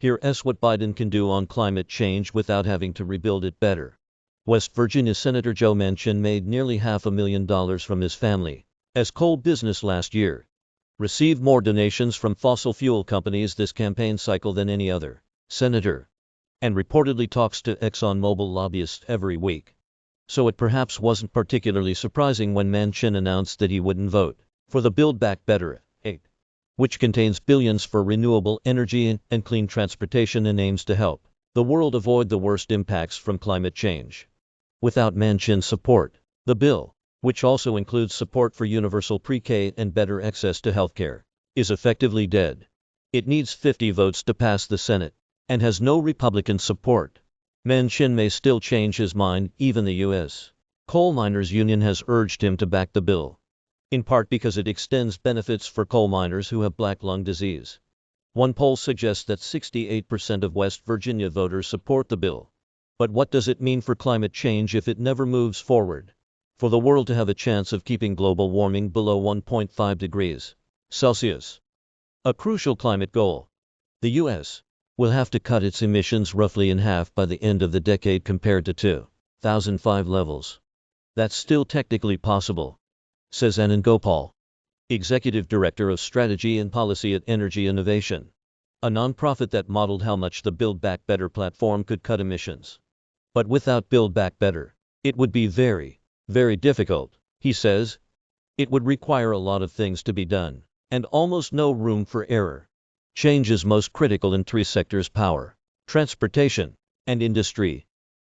Here's what Biden can do on climate change without having to rebuild it better. West Virginia Senator Joe Manchin made nearly $500,000 from his family's coal business last year. Received more donations from fossil fuel companies this campaign cycle than any other senator. And reportedly talks to ExxonMobil lobbyists every week. So it perhaps wasn't particularly surprising when Manchin announced that he wouldn't vote for the Build Back Better Act, which contains billions for renewable energy and clean transportation and aims to help the world avoid the worst impacts from climate change. Without Manchin's support, the bill, which also includes support for universal pre-K and better access to healthcare, is effectively dead. It needs 50 votes to pass the Senate, and has no Republican support. Manchin may still change his mind. Even the U.S. Coal Miners Union has urged him to back the bill, in part because it extends benefits for coal miners who have black lung disease. One poll suggests that 68% of West Virginia voters support the bill. But what does it mean for climate change if it never moves forward? For the world to have a chance of keeping global warming below 1.5 degrees Celsius, a crucial climate goal, the U.S. will have to cut its emissions roughly in half by the end of the decade compared to 2005 levels. That's still technically possible, says Gopal, Executive Director of Strategy and Policy at Energy Innovation, a nonprofit that modeled how much the Build Back Better platform could cut emissions. But without Build Back Better, it would be very, very difficult, he says. It would require a lot of things to be done, and almost no room for error. Change is most critical in three sectors: power, transportation, and industry.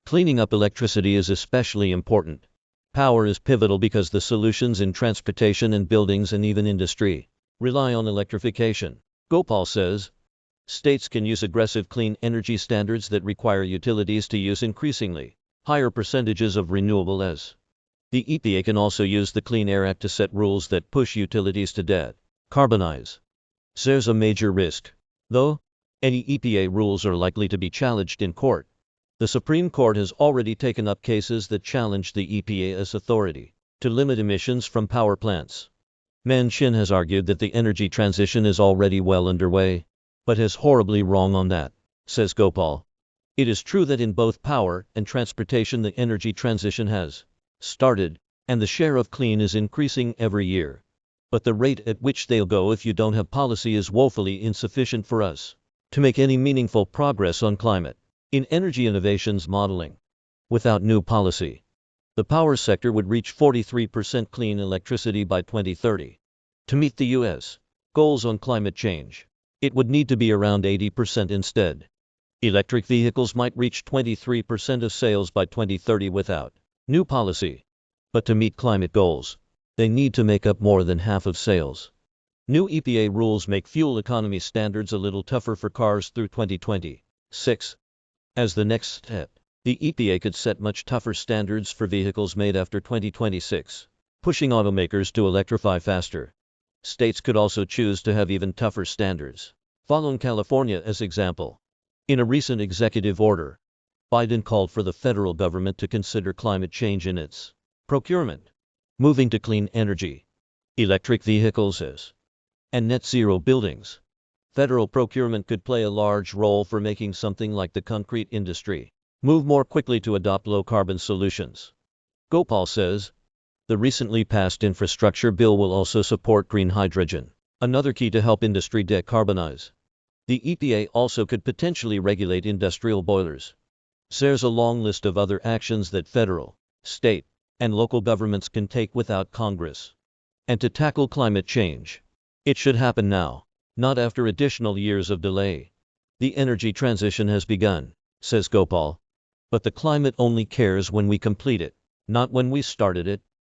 Cleaning up electricity is especially important. Power is pivotal because the solutions in transportation and buildings and even industry rely on electrification. Gopal says, states can use aggressive clean energy standards that require utilities to use increasingly higher percentages of renewable as. The EPA can also use the Clean Air Act to set rules that push utilities to decarbonize. There's a major risk, though. Any EPA rules are likely to be challenged in court. The Supreme Court has already taken up cases that challenge the EPA's authority to limit emissions from power plants. Manchin has argued that the energy transition is already well underway, but is horribly wrong on that, says Gopal. It is true that in both power and transportation the energy transition has started, and the share of clean is increasing every year. But the rate at which they'll go if you don't have policy is woefully insufficient for us to make any meaningful progress on climate. In energy innovations modeling, without new policy, the power sector would reach 43% clean electricity by 2030. To meet the U.S. goals on climate change, it would need to be around 80% instead. Electric vehicles might reach 23% of sales by 2030 without new policy. But to meet climate goals, they need to make up more than half of sales. New EPA rules make fuel economy standards a little tougher for cars through 2026. As the next step, the EPA could set much tougher standards for vehicles made after 2026, pushing automakers to electrify faster. States could also choose to have even tougher standards, following California as example. In a recent executive order, Biden called for the federal government to consider climate change in its procurement, moving to clean energy, electric vehicles and net zero buildings. Federal procurement could play a large role for making something like the concrete industry move more quickly to adopt low-carbon solutions. Gopal says, the recently passed infrastructure bill will also support green hydrogen, another key to help industry decarbonize. The EPA also could potentially regulate industrial boilers. There's a long list of other actions that federal, state, and local governments can take without Congress. And to tackle climate change, it should happen now, not after additional years of delay. The energy transition has begun, says Gopal. But the climate only cares when we complete it, not when we started it.